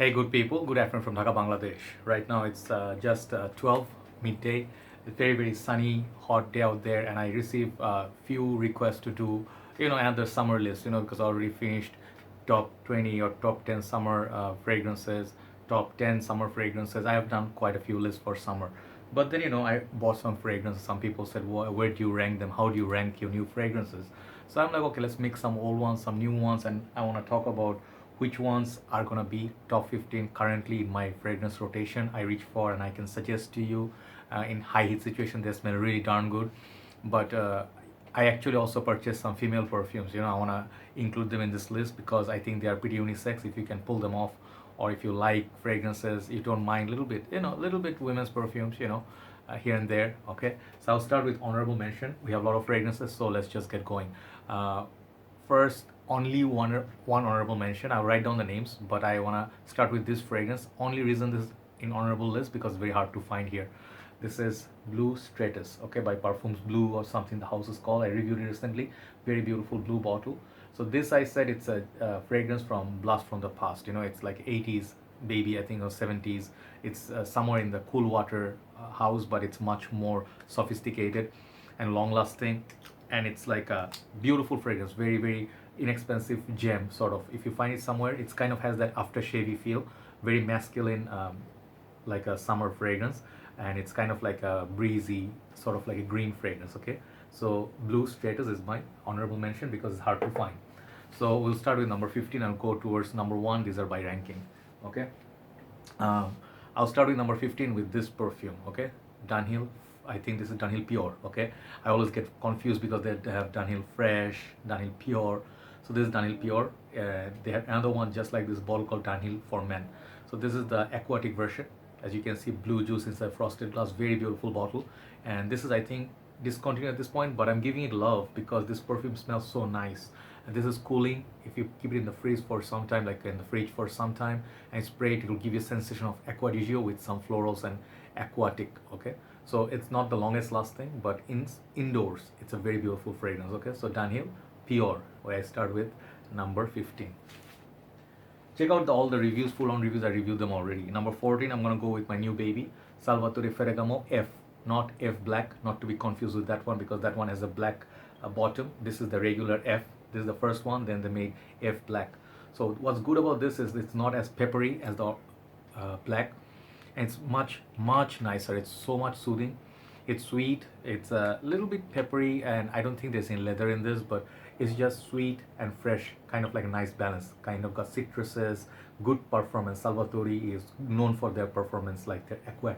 Hey, good people. Good afternoon from Dhaka, Bangladesh. Right now it's just 12 midday. It's very sunny, hot day out there, and I receive a few requests to do, another summer list. Because I already finished top 20 or top 10 summer fragrances, top 10 summer fragrances. I have done quite a few lists for summer, but then I bought some fragrances. Some people said, where do you rank them? How do you rank your new fragrances? So I'm like, okay, let's mix some old ones, some new ones, and I want to talk about which ones are gonna be top 15 currently in my fragrance rotation I reach for, and I can suggest to you in high heat situation they smell really darn good. But I actually also purchased some female perfumes. I want to include them in this list because I think they are pretty unisex if you can pull them off, or if you like fragrances, you don't mind a little bit, little bit women's perfumes, here and there. Okay, so I'll start with honorable mention. We have a lot of fragrances, so let's just get going. First, only one honorable mention. I'll write down the names, but I want to start with this fragrance. Only reason this is in honorable list because it's very hard to find here. This is Blue Stratos, okay, by Parfums Blue or something the house is called. I reviewed it recently. Very beautiful blue bottle. So this, I said, it's a fragrance from Blast from the Past. It's like 80s baby, I think, or 70s. It's somewhere in the cool water house, but it's much more sophisticated and long lasting, and it's like a beautiful fragrance, very inexpensive gem sort of. If you find it somewhere, it's kind of has that aftershavey feel, very masculine, like a summer fragrance, and it's kind of like a breezy sort of like a green fragrance. Okay, so Blue Stratus is my honorable mention because it's hard to find. So we'll start with number 15 and go towards number 1. These are by ranking. Okay, um, I'll start with number 15 with this perfume. Okay, Dunhill. I think this is Dunhill Pure. Okay, I always get confused because they have Dunhill Fresh, Dunhill Pure. So this is Dunhill Pure. They have another one just like this bottle called Dunhill for Men. So this is the aquatic version. As you can see, blue juice inside frosted glass. Very beautiful bottle. And this is, I think, discontinued at this point, but I'm giving it love because this perfume smells so nice. And this is cooling. If you keep it in the fridge for some time, like in the fridge for some time, and spray it, it will give you a sensation of Acqua with some florals and aquatic. Okay, so it's not the longest lasting, but indoors it's a very beautiful fragrance. Okay, so Dunhill Pior, where I start with number 15. Check out all the reviews, full on reviews. I reviewed them already. Number 14, I'm gonna go with my new baby, Salvatore Ferragamo F, not F black, not to be confused with that one because that one has a black bottom. This is the regular F. This is the first one, then they made F black. So what's good about this is it's not as peppery as the black, and it's much nicer. It's so much soothing. It's sweet, it's a little bit peppery, and I don't think there's any leather in this, but it's just sweet and fresh, kind of like a nice balance. Kind of got citruses, good performance. Salvatore is known for their performance, like their Acqua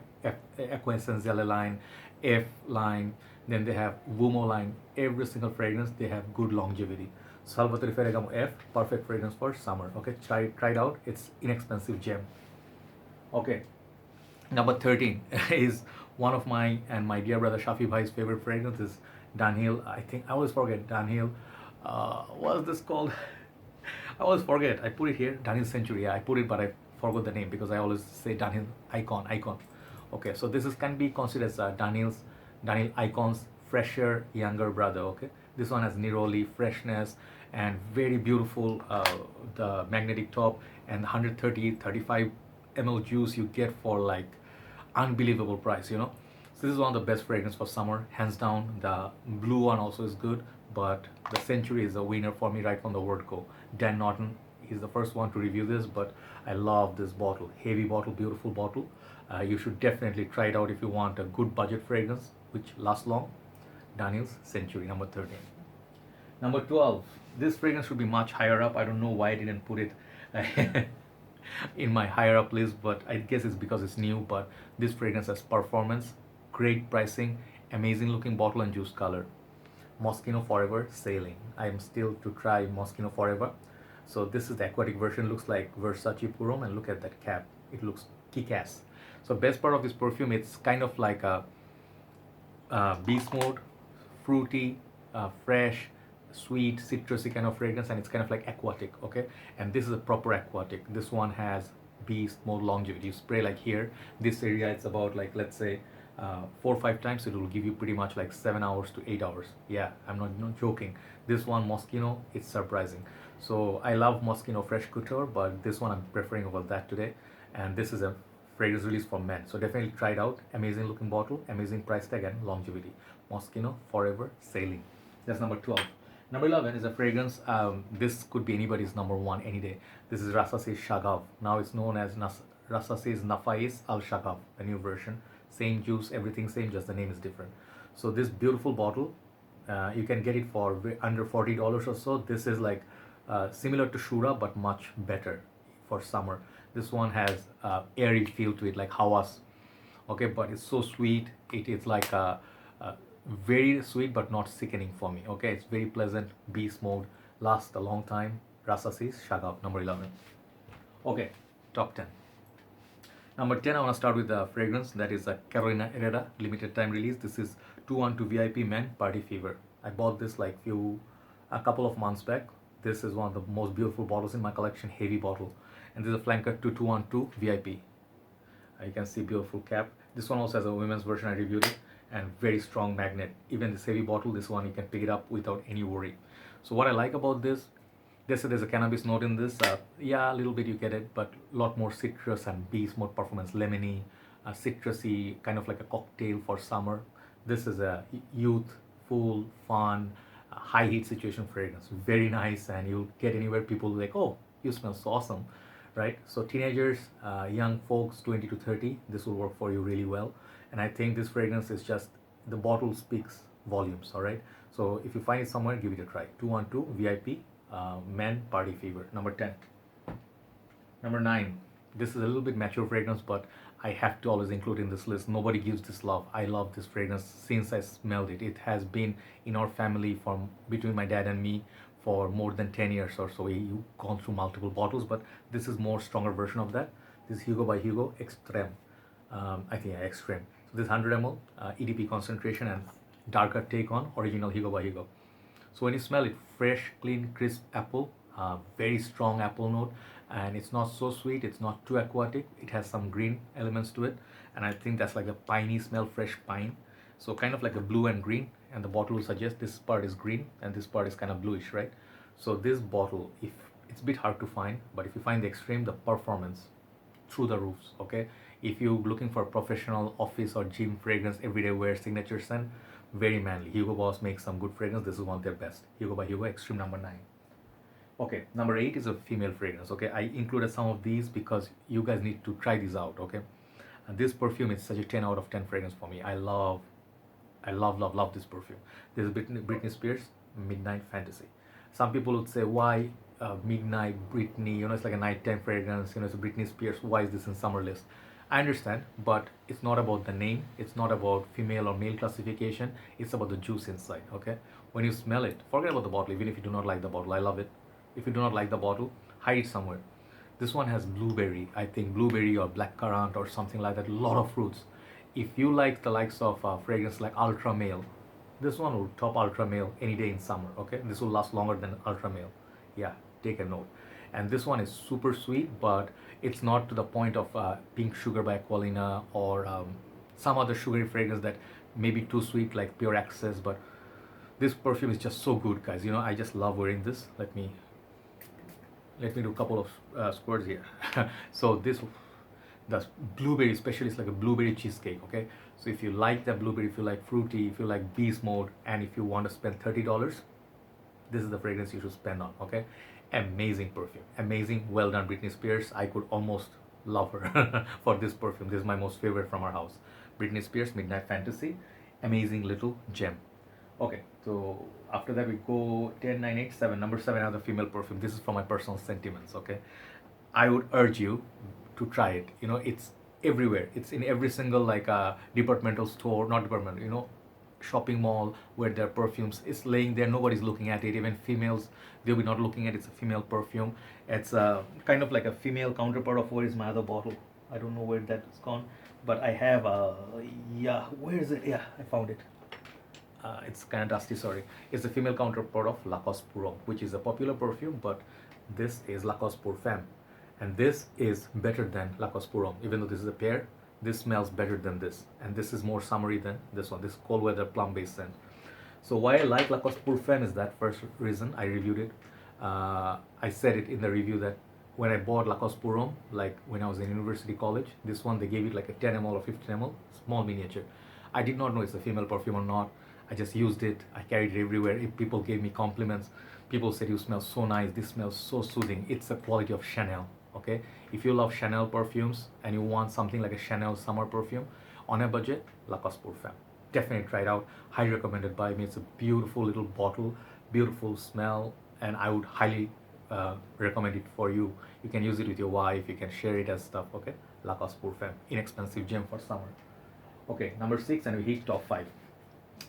Essenziale line, F line, then they have Vumo line. Every single fragrance they have good longevity. Salvatore Ferragamo F, perfect fragrance for summer. Okay, try it out. It's inexpensive gem. Okay, number 13 is one of my and my dear brother Shafi Bhai's favorite fragrance is Dunhill. I think I always forget Dunhill. What is this called? I always forget. I put it here, Dunhill Century. Yeah, I put it, but I forgot the name because I always say Dunhill Icon. Okay, so this is can be considered as Dunhill Icon's fresher younger brother. Okay, this one has neroli freshness and very beautiful. The magnetic top and 135 ml juice you get for like unbelievable price. So this is one of the best fragrance for summer, hands down. The blue one also is good, but the Century is a winner for me right from the word go. Dan Norton is the first one to review this, but I love this bottle. Heavy bottle, beautiful bottle. You should definitely try it out if you want a good budget fragrance which lasts long. Dunhill's Century, number 13. Number 12. This fragrance should be much higher up. I don't know why I didn't put it in my higher up list, but I guess it's because it's new. But this fragrance has performance, great pricing, amazing looking bottle and juice color. Moschino Forever Sailing. I am still to try Moschino Forever. So this is the aquatic version, looks like Versace Poro, and look at that cap. It looks kick-ass. So best part of this perfume, it's kind of like a beast mode, fruity, fresh, sweet, citrusy kind of fragrance, and it's kind of like aquatic. Okay, and this is a proper aquatic. This one has beast mode longevity. You spray like here, this area it's about like, let's say 4 or 5 times, it will give you pretty much like 7 hours to 8 hours. Yeah, I'm not joking. This one Moschino, it's surprising. So I love Moschino Fresh Couture, but this one I'm preferring over that today. And this is a fragrance release for men. So definitely try it out. Amazing looking bottle, amazing price tag, and longevity. Moschino Forever Sailing. That's number 12. Number 11 is a fragrance. This could be anybody's number one any day. This is Rasa Say Shaghaf. Now it's known as Rasa Say's Nafaes Al Shaghaf, the new version. Same juice, everything same, just the name is different. So this beautiful bottle, you can get it for under $40 or so. This is like similar to Shura, but much better for summer. This one has airy feel to it, like Hawas. Okay, but it's so sweet. It is like a very sweet but not sickening for me. Okay, it's very pleasant, beast mode, lasts a long time. Rasasi Shaghaf, number 11. Okay, top 10. Number 10, I want to start with the fragrance that is a Carolina Herrera limited time release. This is 212 VIP Men Party Fever. I bought this like a couple of months back. This is one of the most beautiful bottles in my collection, heavy bottle. And this is a flanker to 212 VIP. You can see beautiful cap. This one also has a women's version, I reviewed it, and very strong magnet. Even this heavy bottle, this one you can pick it up without any worry. So what I like about this, there's a cannabis note in this. Yeah, a little bit you get it, but a lot more citrus and beast mode performance, lemony, citrusy, kind of like a cocktail for summer. This is a youthful, fun, high heat situation fragrance. Very nice, and you'll get anywhere. People like, oh, you smell so awesome, right? So teenagers, young folks, 20 to 30, this will work for you really well. And I think this fragrance is just, the bottle speaks volumes, all right? So if you find it somewhere, give it a try. 212 VIP Men Party Fever, number 10. Number 9, this is a little bit mature fragrance, but I have to always include in this list. Nobody gives this love. I love this fragrance since I smelled it. It has been in our family from between my dad and me for more than 10 years or so. We've gone through multiple bottles, but this is more stronger version of that. This is Hugo by Hugo Extreme. I think Extreme. So this 100 ml EDP concentration and darker take on original Hugo by Hugo. So when you smell it, fresh, clean, crisp apple, very strong apple note, and it's not so sweet, it's not too aquatic, it has some green elements to it, and I think that's like a piney smell, fresh pine. So kind of like a blue and green, and the bottle will suggest this part is green and this part is kind of bluish, right? So this bottle, if it's a bit hard to find, but if you find the Extreme, the performance through the roofs, okay? If you're looking for a professional office or gym fragrance, everyday wear, signature scent, very manly. Hugo Boss makes some good fragrance. This is one of their best. Hugo by Hugo Extreme, number 9. Okay, number 8 is a female fragrance. Okay, I included some of these because you guys need to try these out. Okay, and this perfume is such a 10 out of 10 fragrance for me. I love this perfume. This is Britney Spears Midnight Fantasy. Some people would say, why Midnight Britney? You know, it's like a nighttime fragrance. You know, it's a Britney Spears. Why is this in summer list? I understand, but it's not about the name. It's not about female or male classification. It's about the juice inside, okay? When you smell it, forget about the bottle, even if you do not like the bottle. I love it. If you do not like the bottle, hide it somewhere. This one has blueberry, I think blueberry or blackcurrant or something like that, a lot of fruits. If you like the likes of fragrance like Ultra Male, this one will top Ultra Male any day in summer, okay? This will last longer than Ultra Male. Yeah, take a note. And this one is super sweet, but it's not to the point of Pink Sugar by Aqualina or some other sugary fragrance that may be too sweet like Pure Access, but this perfume is just so good, guys. You know, I just love wearing this. Let me do a couple of squirts here. So the blueberry especially is like a blueberry cheesecake, okay? So if you like that blueberry, if you like fruity, if you like beast mode, and if you want to spend $30, this is the fragrance you should spend on, okay? Amazing perfume, amazing, well done Britney Spears. I could almost love her for this perfume. This is my most favorite from our house. Britney Spears Midnight Fantasy, amazing little gem. Okay, so after that we go 10, 9, 8, 7. Number 7, another female perfume. This is from my personal sentiments, okay? I would urge you to try it. You know, it's everywhere. It's in every single like departmental store, not departmental, you know, shopping mall where their perfumes is laying there. Nobody's looking at it. Even females, they'll be not looking at it. It's a female perfume. It's kind of like a female counterpart of where is my other bottle. I don't know where that's gone, but I have yeah, where is it? Yeah, I found it. It's kind of dusty, sorry. It's the female counterpart of Lacoste Poro, which is a popular perfume, but this is Lacoste Pour Femme, and this is better than Lacoste Poro. Even though this is a pair, this smells better than this, and this is more summery than this one. This cold weather plum based scent. So why I like Lacoste Pour Femme is that first reason I reviewed it. I said it in the review that when I bought Lacoste Puro, like when I was in university college, this one they gave it like a 10 ml or 15 ml, small miniature. I did not know it's a female perfume or not. I just used it. I carried it everywhere. If people gave me compliments, people said you smell so nice. This smells so soothing. It's the quality of Chanel. Okay, if you love Chanel perfumes and you want something like a Chanel summer perfume on a budget, Lacoste Pour Femme. Definitely try it out. Highly recommended by me. It's a beautiful little bottle, beautiful smell, and I would highly recommend it for you. You can use it with your wife. You can share it as stuff. Okay, Lacoste Pour Femme, inexpensive gem for summer. Okay, number 6, and we hit top 5.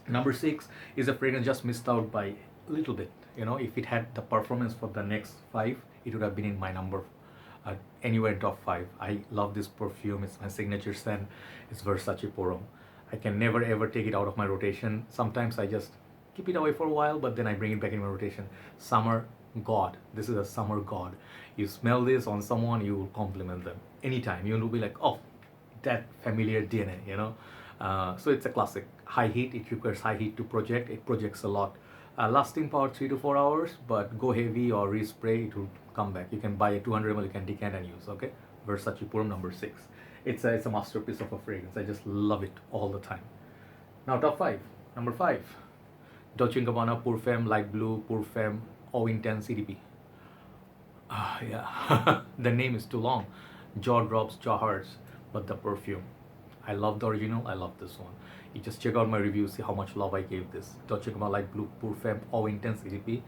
Number 6 is a fragrance just missed out by a little bit. You know, if it had the performance for the next 5, it would have been in my number anywhere in top 5. I love this perfume. It's my signature scent. It's Versace Poro. I can never ever take it out of my rotation. Sometimes I just keep it away for a while, but then I bring it back in my rotation. Summer god. This is a summer god. You smell this on someone, you will compliment them anytime. You will be like, oh, that familiar DNA, you know. So it's a classic. High heat. It requires high heat to project. It projects a lot. Lasting power 3 to 4 hours, but go heavy or respray, it will come back. You can buy a 200 ml, you can decant and use. Okay, Versace Puro number 6. It's a masterpiece of a fragrance. I just love it all the time. Now top 5. Number 5, Dolce Gabbana Pour Femme Light Blue Pour Femme Eau Intense EDP. Yeah, the name is too long. Jaw drops, jaw hurts, but the perfume. I love the original. I love this one. You just check out my review, see how much love I gave this. Dolce Gabbana Light Blue Pour Femme Eau Intense EDP.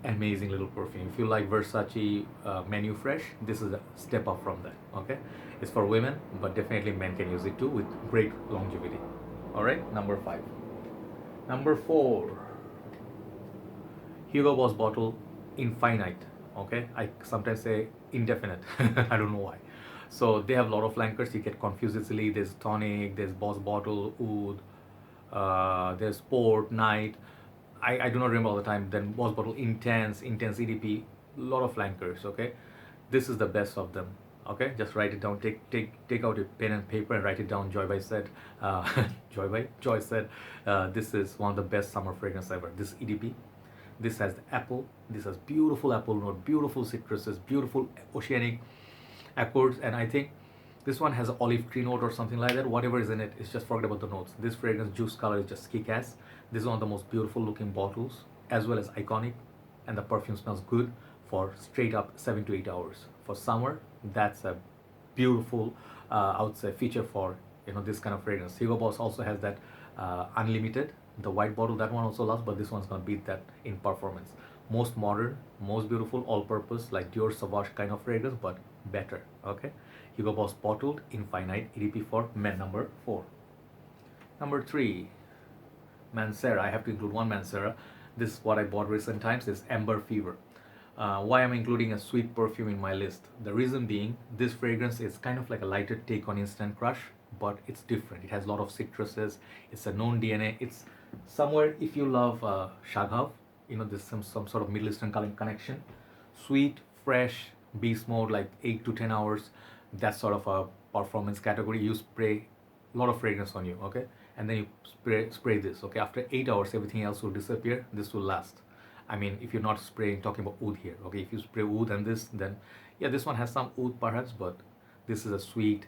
Amazing little perfume. If you like Versace Menu Fresh, this is a step up from that. Okay, it's for women, but definitely men can use it too with great longevity. All right, number 5. Number 4, Hugo Boss bottle Infinite. Okay, I sometimes say indefinite. I don't know why. So they have a lot of flankers. You get confused easily. There's tonic, there's Boss bottle, oud, there's Port, Night. I do not remember all the time. Then Boss bottle Intense EDP. A lot of flankers. Okay, this is the best of them. Okay, just write it down. Take out a pen and paper and write it down. Joy said, this is one of the best summer fragrance ever. This EDP. This has the apple. This has beautiful apple note, beautiful citruses, beautiful oceanic accords, and I think this one has an olive tree note or something like that. Whatever is in it, it's just forget about the notes. This fragrance juice color is just kick-ass. This is one of the most beautiful looking bottles, as well as iconic, and the perfume smells good for straight up 7 to 8 hours. For summer, that's a beautiful, I would say, feature for this kind of fragrance. Hugo Boss also has that unlimited, the white bottle. That one also lasts, but this one's gonna beat that in performance. Most modern, most beautiful, all-purpose, like Dior Sauvage kind of fragrance, but better. Okay, Hugo Boss bottled Infinite EDP for men, number 4. Number 3, Mancera. I have to include one Mancera. This is what I bought recent times. Is Amber Fever. Why I'm including a sweet perfume in my list? The reason being, this fragrance is kind of like a lighter take on Instant Crush, but it's different. It has a lot of citruses. It's a known DNA. It's somewhere, if you love Shaghaf, there's some sort of Middle Eastern connection. Sweet, fresh, beast mode, like 8 to 10 hours. That sort of a performance category. You spray a lot of fragrance on you, okay? And then you spray this, okay? After 8 hours, everything else will disappear. This will last. I mean, if you're not spraying, talking about oud here, okay? If you spray oud and this, then yeah, this one has some oud perhaps, but this is a sweet,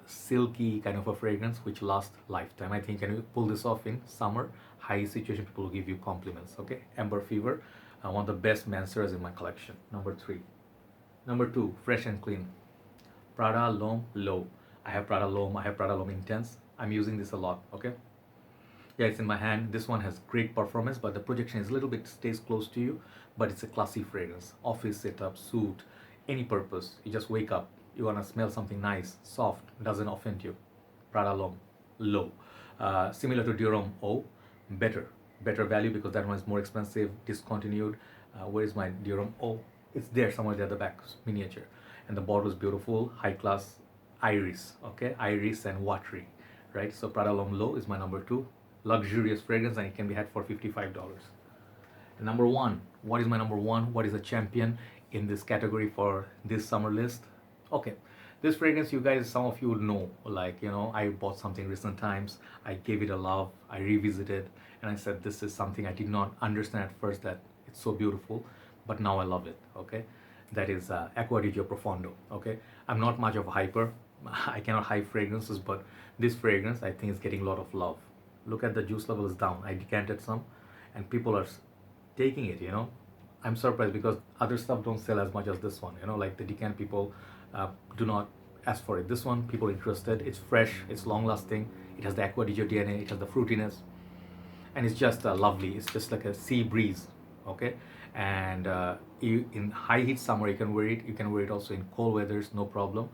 silky kind of a fragrance which lasts lifetime. I think can you pull this off in summer, high situation, people will give you compliments, okay? Amber Fever, one of the best Manceras in my collection. Number 3. Number 2, fresh and clean, Prada Long Low. I have Prada Long, I have Prada Long Intense. I'm using this a lot, okay? Yeah, it's in my hand. This one has great performance, but the projection is a little bit stays close to you, but it's a classy fragrance. Office setup, suit, any purpose. You just wake up, you want to smell something nice, soft, doesn't offend you. Prada Long Low. Similar to Dior Homme, better value because that one is more expensive, discontinued. Where is my Dior Homme? It's there somewhere there at the back, miniature. And the bottle is beautiful, high class iris, okay? Iris and watery, right? So Prada Long Low is my number 2. Luxurious fragrance, and it can be had for $55. And number 1, what is my number 1? What is a champion in this category for this summer list? Okay, this fragrance, you guys, some of you would know, like, I bought something recent times, I gave it a love, I revisited, and I said this is something I did not understand at first, that it's so beautiful, but now I love it. Okay, that is Acqua Profondo. Okay, I'm not much of a hyper. I cannot hype fragrances, but this fragrance I think is getting a lot of love. Look at the juice level is down. I decanted some, and people are taking it. You know, I'm surprised because other stuff don't sell as much as this one. You know, like the decant people do not ask for it. This one people are interested. It's fresh. It's long lasting. It has the Acqua DNA. It has the fruitiness, and it's just lovely. It's just like a sea breeze. Okay, and you, in high heat summer you can wear it. You can wear it also in cold weathers, no problem.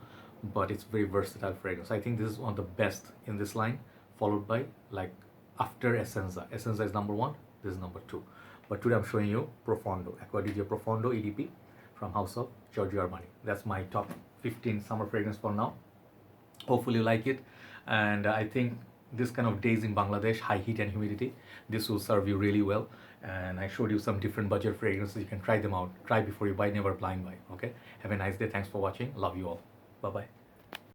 But it's very versatile fragrance. I think this is one of the best in this line, followed by like after Essenza. Essenza is number one. This is number two. But today I'm showing you Profondo, Acqua Profondo EDP from House of Giorgio Armani. That's my top 15 summer fragrance for now. Hopefully you like it, and I think this kind of days in Bangladesh, high heat and humidity, this will serve you really well. And I showed you some different budget fragrances. You can try them out. Try before you buy, never blind buy. Okay, have a nice day. Thanks for watching. Love you all. Bye bye.